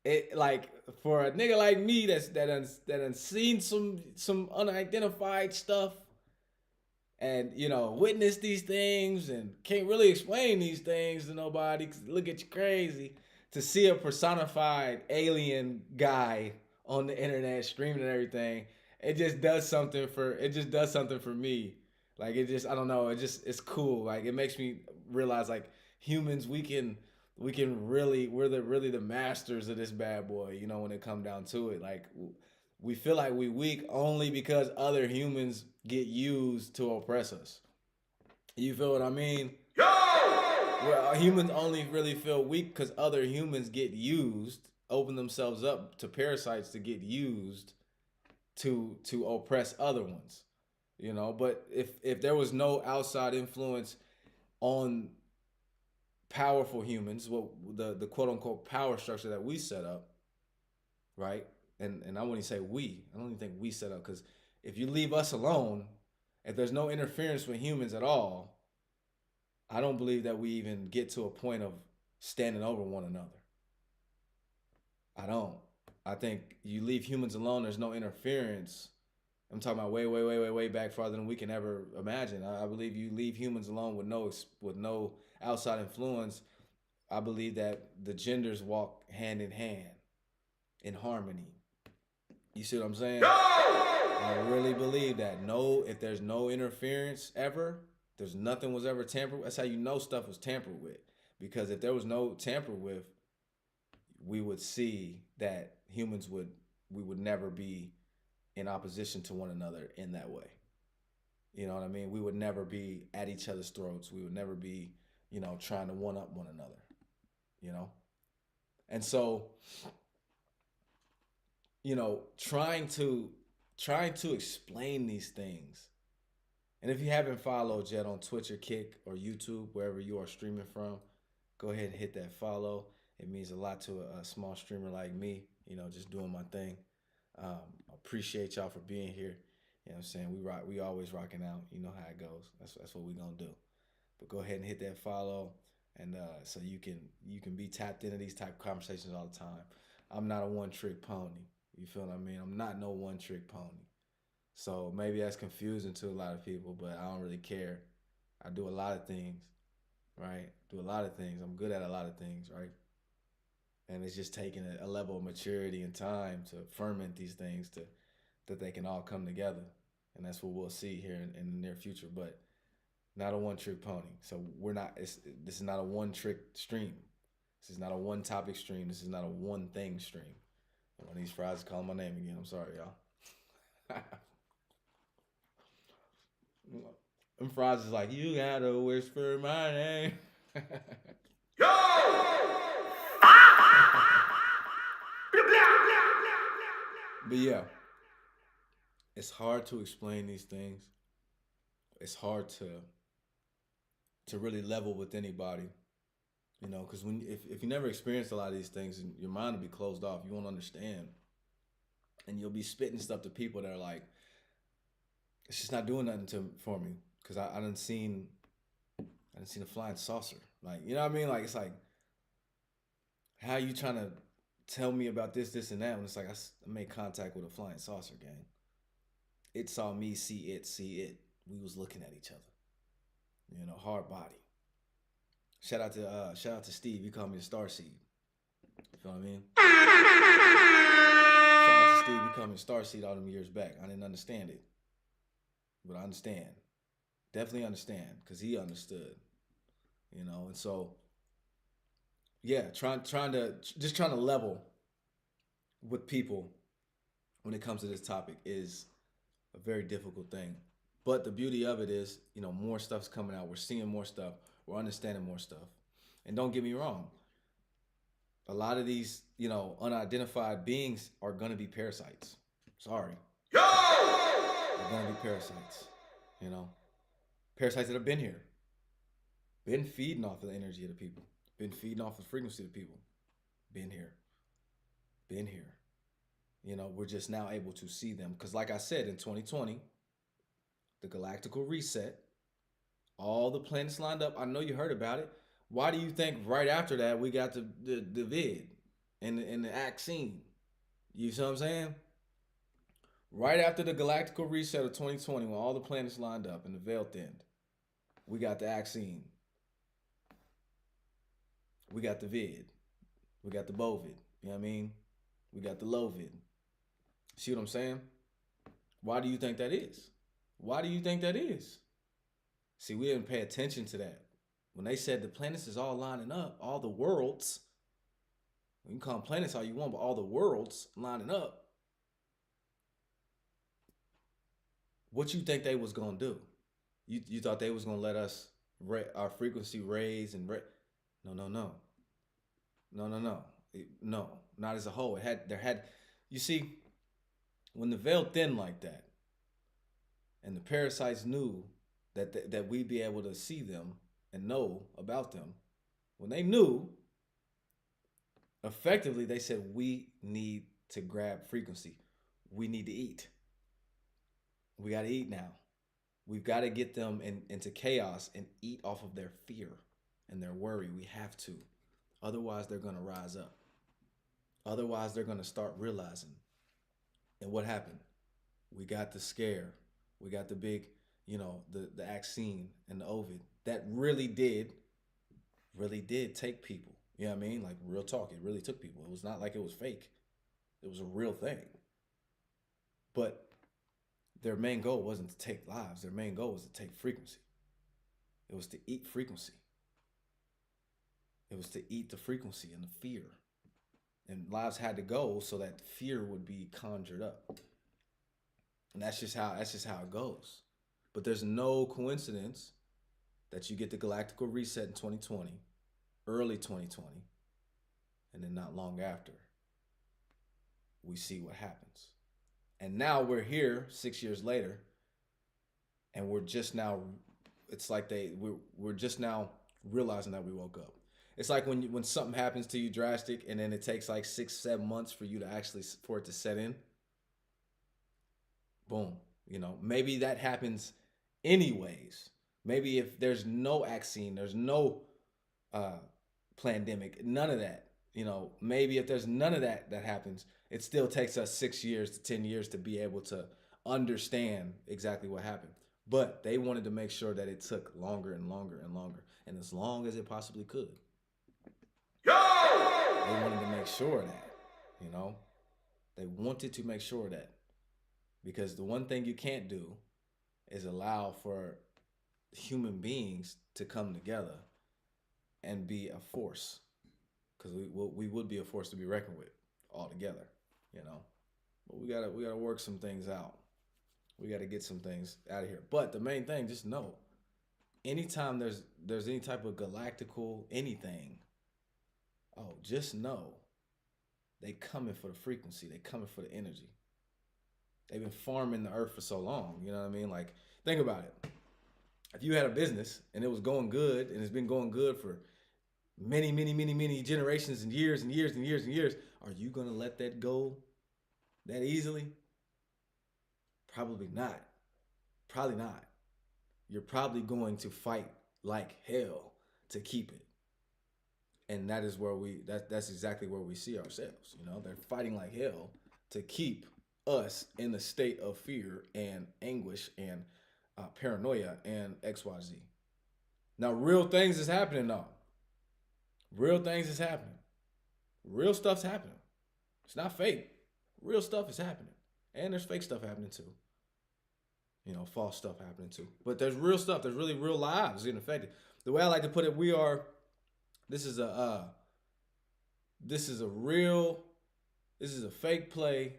it, like, for a nigga like me that done seen some unidentified stuff and witnessed these things and can't really explain these things to nobody 'cause they look at you crazy, to see a personified alien guy on the internet streaming and everything, it just does something for me. Like, I don't know, it's cool. Like, it makes me realize, like, humans, we're really the masters of this bad boy, when it come down to it. Like, we feel like we weak only because other humans get used to oppress us. You feel what I mean? Well, humans only really feel weak because other humans get used, open themselves up to parasites to get used to oppress other ones. But if there was no outside influence on powerful humans, the quote unquote power structure that we set up, right? And I wouldn't say we. I don't even think we set up, because if you leave us alone, if there's no interference with humans at all, I don't believe that we even get to a point of standing over one another. I don't. I think you leave humans alone, there's no interference. I'm talking about way back farther than we can ever imagine. I believe you leave humans alone with no outside influence. I believe that the genders walk hand in hand in harmony. You see what I'm saying? I really believe that. If there's no interference ever, there's nothing was ever tampered with. That's how you know stuff was tampered with. Because if there was no tamper with, we would see that we would never be in opposition to one another in that way. You know what I mean? We would never be at each other's throats. We would never be, trying to one up one another. And so, trying to explain these things. And if you haven't followed yet on Twitch or Kick or YouTube, wherever you are streaming from, go ahead and hit that follow. It means a lot to a small streamer like me, just doing my thing. Appreciate y'all for being here. You know what I'm saying? We always rocking out. You know how it goes. That's what we gonna do. But go ahead and hit that follow, and so you can be tapped into these type of conversations all the time. I'm not a one-trick pony. You feel what I mean? I'm not no one-trick pony. So maybe that's confusing to a lot of people, but I don't really care. I do a lot of things, right? I'm good at a lot of things, right? And it's just taking a level of maturity and time to ferment these things to that they can all come together. And that's what we'll see here in the near future. But not a one trick pony. So we're not. This is not a one trick stream. This is not a one topic stream. This is not a one thing stream. One of these fries is calling my name again. I'm sorry, y'all. Them fries is like, you gotta whisper my name. But yeah, it's hard to explain these things. It's hard to really level with anybody, you know, because if you never experienced a lot of these things, your mind will be closed off. You won't understand, and you'll be spitting stuff to people that are like, it's just not doing nothing for me because I done seen a flying saucer, like, you know what I mean? Like, it's like, how you trying to tell me about this and that when it's like I made contact with a flying saucer, gang. It saw me see it. We was looking at each other. You know, hard body. Shout out to Steve. He called me a star seed. You feel what I mean? Shout out to Steve. He called me a star seed all them years back. I didn't understand it, but I understand. Definitely understand because he understood. You know, and so yeah, trying to level with people when it comes to this topic is a very difficult thing. But the beauty of it is, you know, more stuff's coming out. We're seeing more stuff. We're understanding more stuff. And don't get me wrong. A lot of these, you know, unidentified beings are going to be parasites. Sorry. They're going to be parasites. You know, parasites that have been here. Been feeding off of the energy of the people. Been feeding off the frequency of the people. Been here. Been here. You know, we're just now able to see them. Because like I said, in 2020, the galactical reset, all the planets lined up. I know you heard about it. Why do you think right after that we got the vid and the act scene? You see what I'm saying? Right after the galactical reset of 2020, when all the planets lined up and the veil thinned, we got the act scene. We got the vid. We got the bovid. You know what I mean? We got the low vid. See what I'm saying? Why do you think that is? Why do you think that is? See, we didn't pay attention to that. When they said the planets is all lining up, all the worlds, you can call them planets all you want, but all the worlds lining up, what you think they was going to do? You thought they was going to let us, our frequency raise and no. No, not as a whole. You see, when the veil thinned like that, and the parasites knew that we'd be able to see them and know about them, when they knew, effectively they said, we need to grab frequency. We need to eat. We got to eat now. We've got to get them into chaos and eat off of their fear and their worry. We have to. Otherwise, they're going to rise up. Otherwise, they're going to start realizing. And what happened? We got the scare. We got the big, you know, the act scene and the Ovid. That really did take people. You know what I mean? Like, real talk. It really took people. It was not like it was fake. It was a real thing. But their main goal wasn't to take lives. Their main goal was to take frequency. It was to eat frequency. It was to eat the frequency and the fear. And lives had to go so that fear would be conjured up. And that's just how it goes. But there's no coincidence that you get the galactical reset in 2020, early 2020, and then not long after, we see what happens. And now we're here 6 years later, and we're just now, it's like we're just now realizing that we woke up. It's like when something happens to you drastic, and then it takes like 6-7 months for you to actually, for it to set in. Boom. You know, maybe that happens anyways. Maybe if there's no vaccine, there's no pandemic, none of that. You know, maybe if there's none of that happens, it still takes us 6 years to 10 years to be able to understand exactly what happened. But they wanted to make sure that it took longer and longer and longer, and as long as it possibly could. They wanted to make sure of that, you know? They wanted to make sure of that. Because the one thing you can't do is allow for human beings to come together and be a force. Because we would be a force to be reckoned with altogether, you know? But we gotta work some things out. We gotta get some things out of here. But the main thing, just know, anytime there's any type of galactical anything, oh, just know they coming for the frequency. They coming for the energy. They've been farming the earth for so long. You know what I mean? Like, think about it. If you had a business and it was going good and it's been going good for many, many, many, many generations and years and years and years and years, are you gonna let that go that easily? Probably not. Probably not. You're probably going to fight like hell to keep it. And that is where that's exactly where we see ourselves. You know, they're fighting like hell to keep us in a state of fear and anguish and paranoia and XYZ. Now, real things is happening though. Real things is happening. Real stuff's happening. It's not fake. Real stuff is happening. And there's fake stuff happening too. You know, false stuff happening too. But there's real stuff. There's really real lives getting affected. The way I like to put it, this is a fake play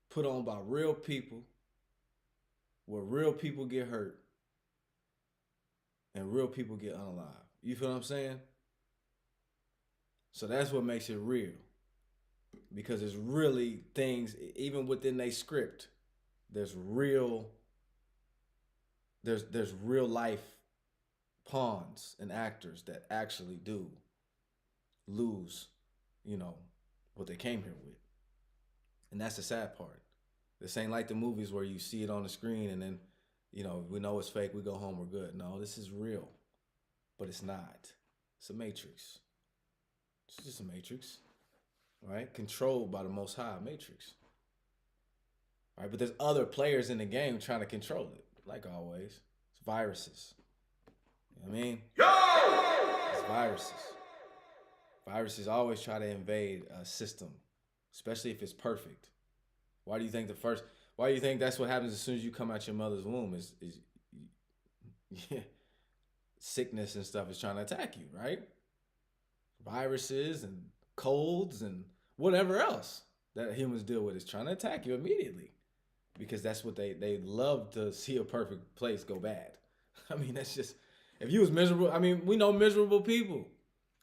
put on by real people where real people get hurt and real people get unalive. You feel what I'm saying? So that's what makes it real. Because there's really things, even within their script, there's real life pawns and actors that actually do lose, you know, what they came here with. And that's the sad part. This ain't like the movies where you see it on the screen and then, you know, we know it's fake, we go home, we're good. No, this is real. But it's not. It's a matrix. It's just a matrix. Right? Controlled by the Most High, matrix. Right? But there's other players in the game trying to control it. Like always. It's viruses. You know what I mean? It's viruses. Viruses always try to invade a system, especially if it's perfect. Why do you think that's what happens as soon as you come out your mother's womb is sickness and stuff is trying to attack you, right? Viruses and colds and whatever else that humans deal with is trying to attack you immediately. Because that's what they love to see a perfect place go bad. I mean, that's just, if you was miserable, I mean, we know miserable people.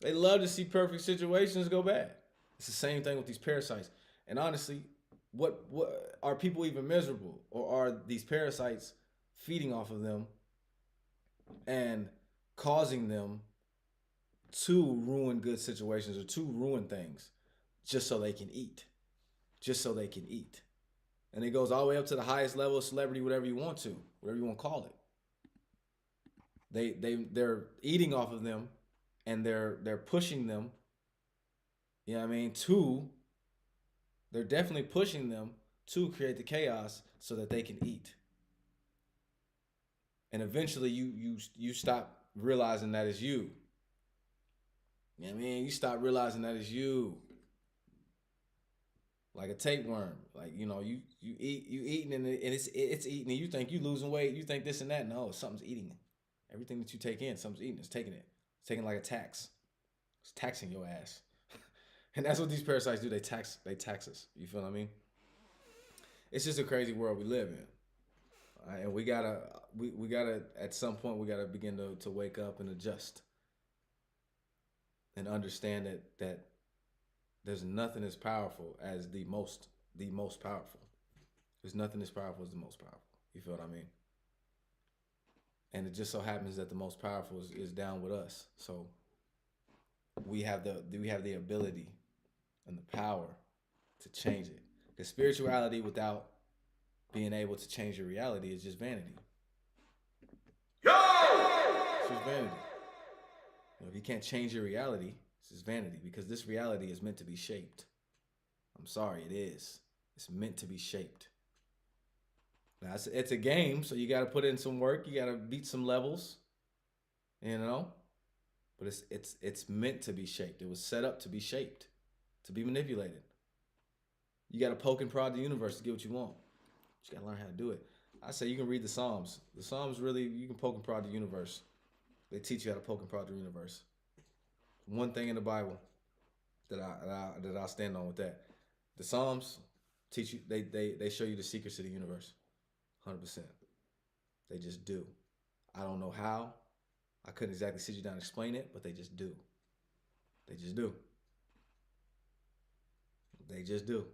They love to see perfect situations go bad. It's the same thing with these parasites. And honestly, what are people even miserable? Or are these parasites feeding off of them and causing them to ruin good situations or to ruin things just so they can eat? Just so they can eat. And it goes all the way up to the highest level of celebrity, whatever you want to call it. They're eating off of them and they're pushing them, you know what I mean, they're definitely pushing them to create the chaos so that they can eat. And eventually you stop realizing that it's you. You know what I mean? You stop realizing that it's you. Like a tapeworm. Like, you know, you eating and it's eating and you think you losing weight. You think this and that. No, something's eating it. Everything that you take in, something's eating. It's taking it. It's taking like a tax. It's taxing your ass. And that's what these parasites do. They tax us. You feel what I mean? It's just a crazy world we live in. And we gotta at some point we gotta begin to wake up and adjust. And understand that there's nothing as powerful as the most powerful. There's nothing as powerful as the most powerful. You feel what I mean? And it just so happens that the most powerful is down with us. So we have the ability and the power to change it. Because spirituality without being able to change your reality is just vanity. It's just vanity. You know, if you can't change your reality, it's just vanity. Because this reality is meant to be shaped. I'm sorry, it is. It's meant to be shaped. Now, it's a game, so you got to put in some work. You got to beat some levels, you know. but it's meant to be shaped. It was set up to be shaped, to be manipulated. You got to poke and prod the universe to get what you want. You got to learn how to do it. I say you can read the Psalms. The Psalms really, you can poke and prod the universe. They teach you how to poke and prod the universe. One thing in the Bible that I stand on with that. The Psalms teach you. They show you the secrets of the universe. 100%. They just do. I don't know how. I couldn't exactly sit you down and explain it, but they just do. They just do. They just do.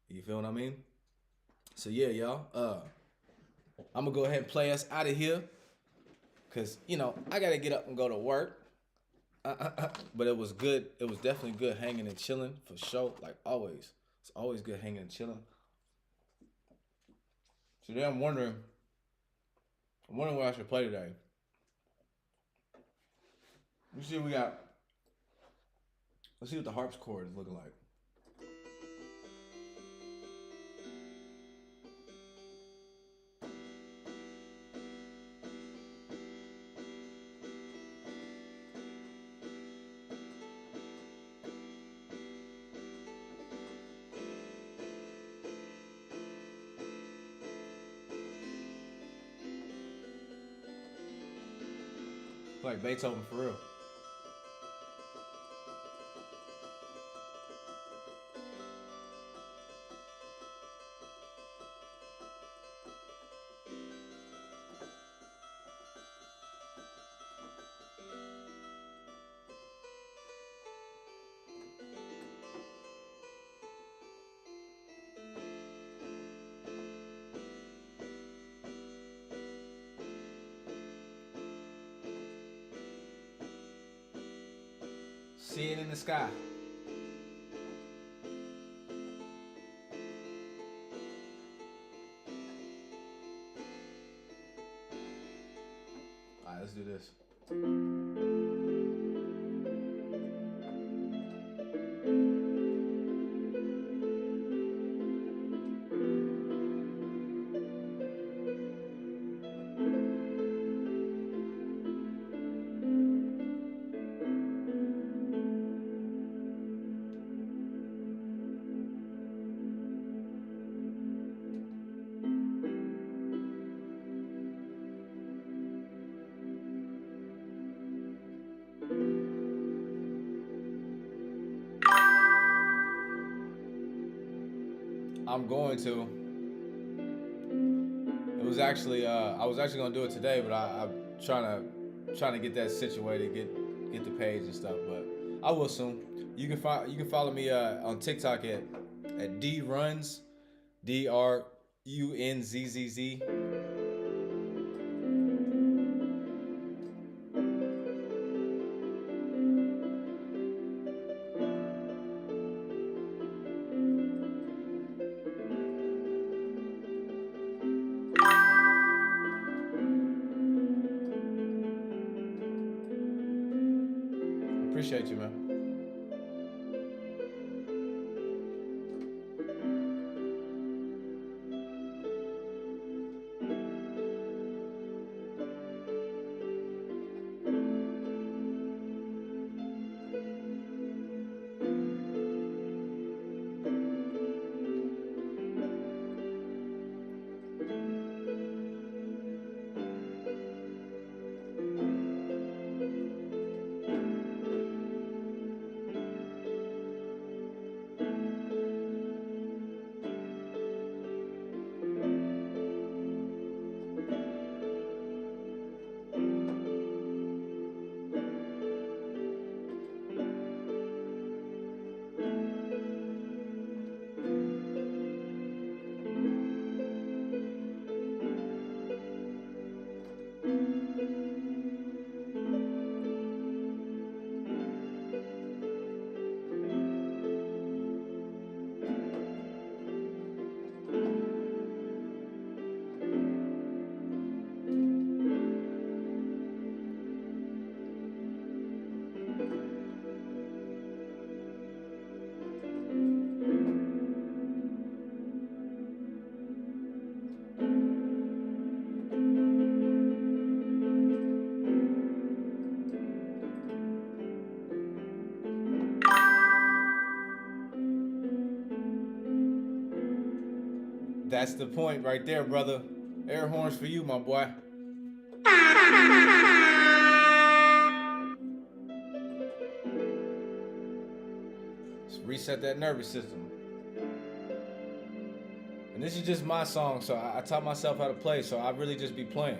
You feel what I mean? So yeah, y'all. I'm gonna go ahead and play us out of here, cause I gotta get up and go to work. But it was good. It was definitely good hanging and chilling for sure. Like always, it's always good hanging and chilling. So then I'm wondering what I should play today. Let's see what we got. Let's see what the harpsichord is looking like. It's like Beethoven for real. See it in the sky. All right, let's do this. I'm going to. It was actually I was actually gonna do it today, but I'm trying to get that situated, get the page and stuff. But I will soon. You can follow me on TikTok at D Runs, DRUNZZZ. Appreciate you, man. That's the point right there, brother. Air horns for you, my boy. Let's reset that nervous system. And this is just my song, so I taught myself how to play, so I really just be playing.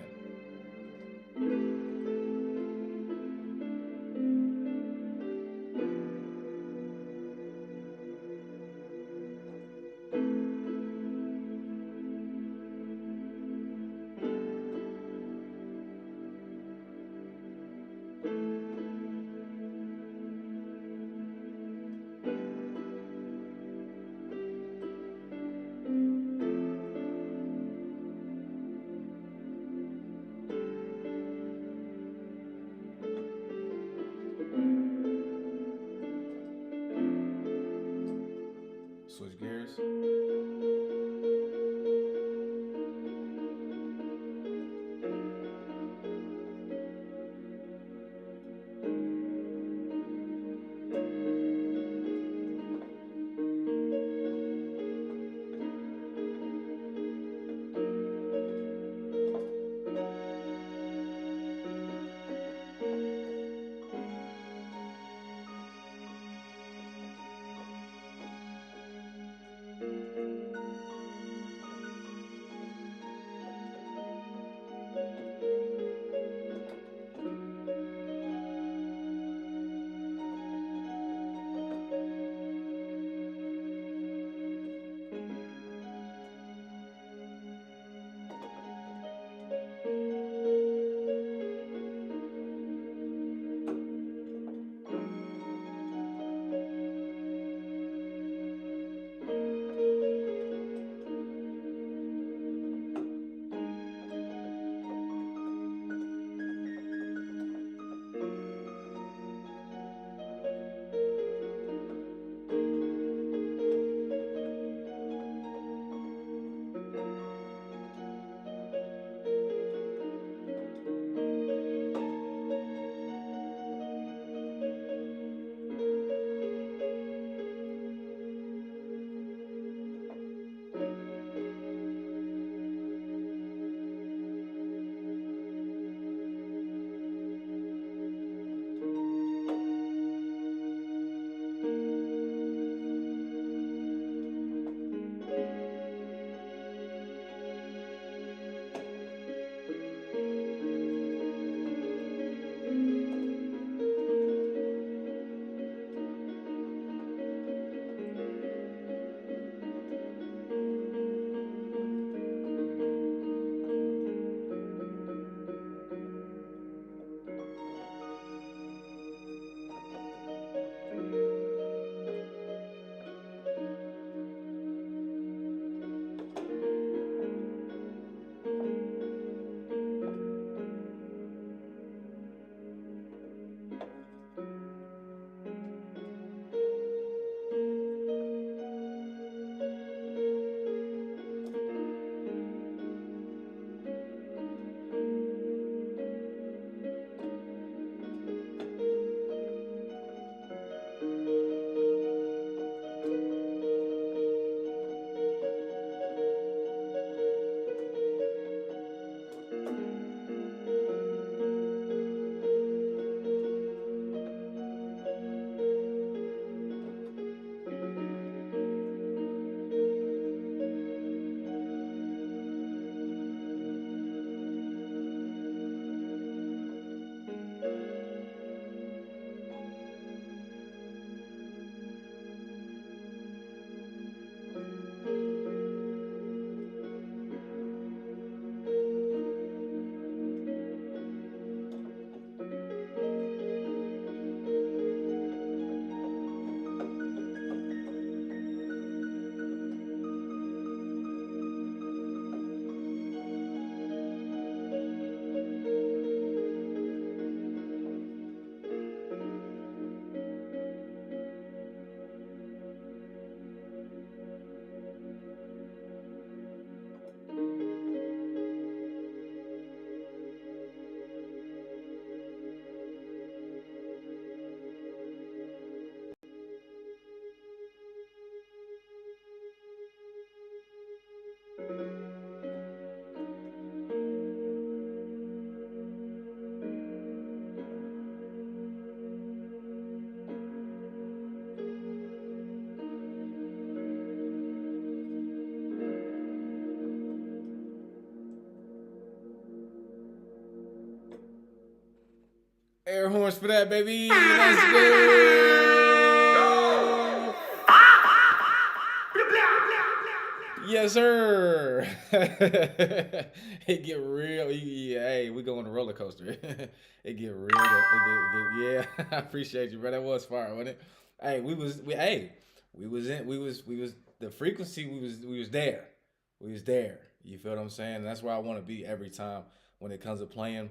Air horns for that, baby. Let's go. Yes, sir. It get real. Yeah, hey, we go on a roller coaster. It get real. Yeah. I appreciate you, bro. That was fire, wasn't it? Hey, we was the frequency. We was there. We was there. You feel what I'm saying? And that's where I want to be every time when it comes to playing.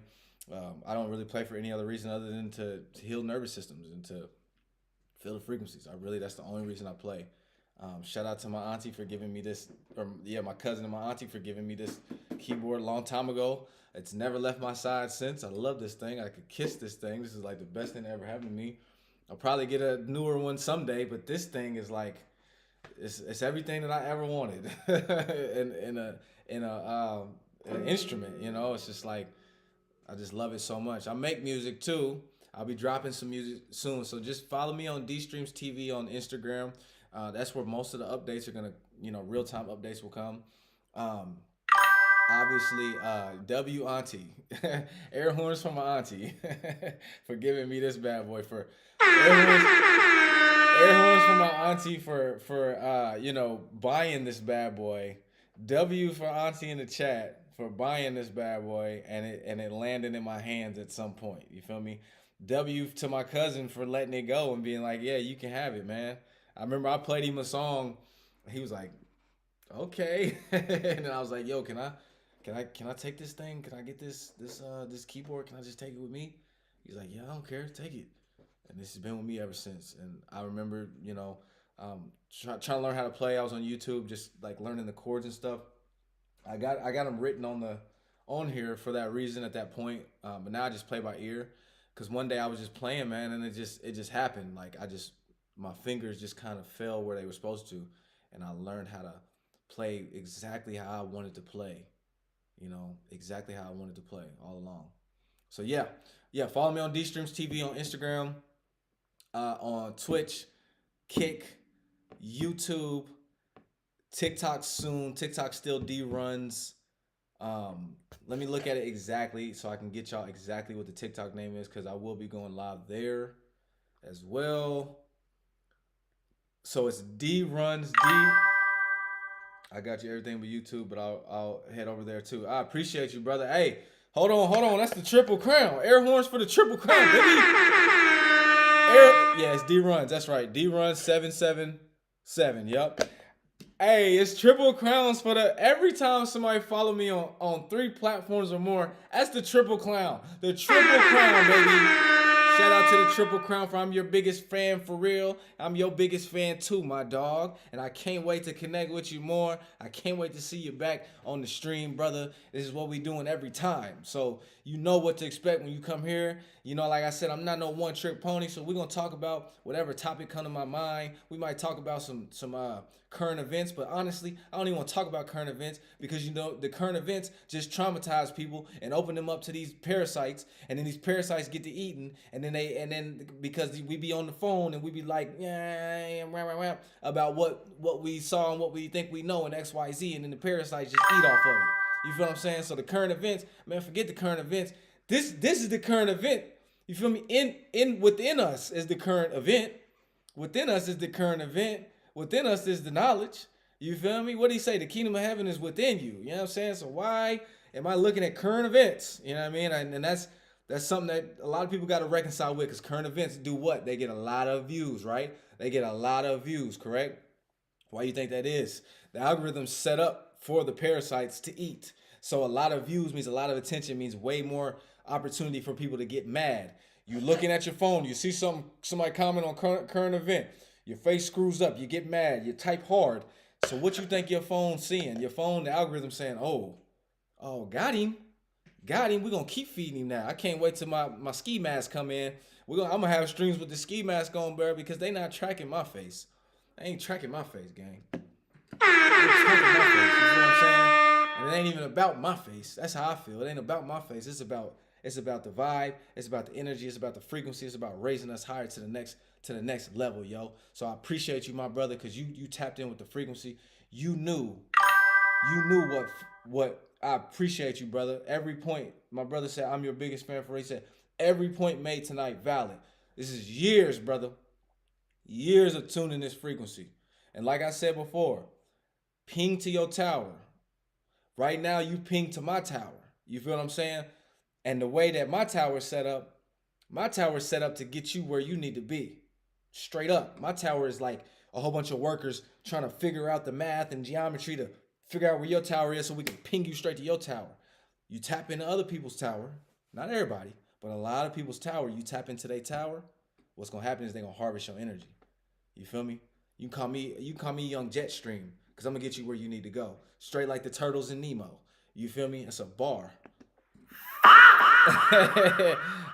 I don't really play for any other reason other than to heal nervous systems and to feel the frequencies. That's the only reason I play. Shout out to my auntie for giving me this, my cousin and my auntie for giving me this keyboard a long time ago. It's never left my side since. I love this thing. I could kiss this thing. This is like the best thing that ever happened to me. I'll probably get a newer one someday, but this thing is like, it's everything that I ever wanted in an instrument. You know, it's just like, I just love it so much. I make music too. I'll be dropping some music soon. So just follow me on D Streams TV on Instagram. That's where most of the updates are gonna, real-time updates will come. Obviously, W Auntie, air horns from my auntie for giving me this bad boy. For air horns from my auntie for buying this bad boy. W for auntie in the chat for buying this bad boy and it landing in my hands at some point. You feel me? W to my cousin for letting it go and being like, yeah, you can have it, man. I remember I played him a song. He was like, okay. And then I was like, yo, can I take this thing? Can I get this keyboard? Can I just take it with me? He's like, yeah, I don't care. Take it. And this has been with me ever since. And I remember, trying to learn how to play. I was on YouTube, just like learning the chords and stuff. I got them written on here for that reason at that point. But now I just play by ear. Cause one day I was just playing, man, and it just happened. Like my fingers just kind of fell where they were supposed to, and I learned how to play exactly how I wanted to play. Exactly how I wanted to play all along. So yeah. Follow me on D Streams TV on Instagram, on Twitch, Kick, YouTube, TikTok soon. TikTok still D runs. Let me look at it exactly so I can get y'all exactly what the TikTok name is, because I will be going live there as well. So it's D runs D. I got you everything but YouTube, but I'll head over there too. I appreciate you, brother. Hey, hold on. That's the Triple Crown. Air horns for the Triple Crown, baby. It's D runs. That's right. D runs 777. Yep. Hey, it's Triple Crowns for every time somebody follow me on 3 platforms or more, that's the Triple Crown. The Triple Crown, baby. Shout out to the Triple Crown for I'm your biggest fan for real. I'm your biggest fan too, my dog. And I can't wait to connect with you more. I can't wait to see you back on the stream, brother. This is what we doing every time. So you know what to expect when you come here. Like I said, I'm not no one-trick pony, so we're going to talk about whatever topic come to my mind. We might talk about some current events, but honestly, I don't even want to talk about current events because, the current events just traumatize people and open them up to these parasites, and then these parasites get to eating, and then because we be on the phone and we be like, about what we saw and what we think we know in XYZ, and then the parasites just eat off of it. You feel what I'm saying? So the current events, man, forget the current events. This is the current event. You feel me? Within us is the current event. Within us is the current event. Within us is the knowledge. You feel me? What do he say? The kingdom of heaven is within you. You know what I'm saying? So why am I looking at current events? You know what I mean? And that's something that a lot of people got to reconcile with, because current events do what? They get a lot of views, right? They get a lot of views, correct? Why do you think that is? The algorithm's set up for the parasites to eat. So a lot of views means a lot of attention, means way more opportunity for people to get mad. You looking at your phone, you see somebody comment on current event, your face screws up, you get mad, you type hard. So what you think your phone's seeing? Your phone, the algorithm saying, oh, got him. We're gonna keep feeding him now. I can't wait till my ski mask come in. I'm gonna have streams with the ski mask on, bro, because they not tracking my face. They ain't tracking my face, gang. They ain't tracking my face. You know what I'm saying? about my face. That's how I feel. It ain't about my face. It's about the vibe. It's about the energy. It's about the frequency. It's about raising us higher to the next level, yo. So I appreciate you, my brother, because you tapped in with the frequency. You knew what I appreciate you, brother. Every point, my brother said, I'm your biggest fan for. He said, every point made tonight valid. This is years, brother. Years of tuning this frequency. And like I said before, ping to your tower. Right now, you ping to my tower. You feel what I'm saying? And the way that my tower is set up to get you where you need to be. Straight up. My tower is like a whole bunch of workers trying to figure out the math and geometry to figure out where your tower is so we can ping you straight to your tower. You tap into other people's tower. Not everybody, but a lot of people's tower. You tap into their tower, what's going to happen is they're going to harvest your energy. You feel me? You call me Young Jetstream, because I'm going to get you where you need to go. Straight like the Turtles and Nemo. You feel me? It's a bar. All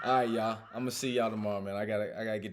right, y'all. I'm going to see y'all tomorrow, man. I gotta get to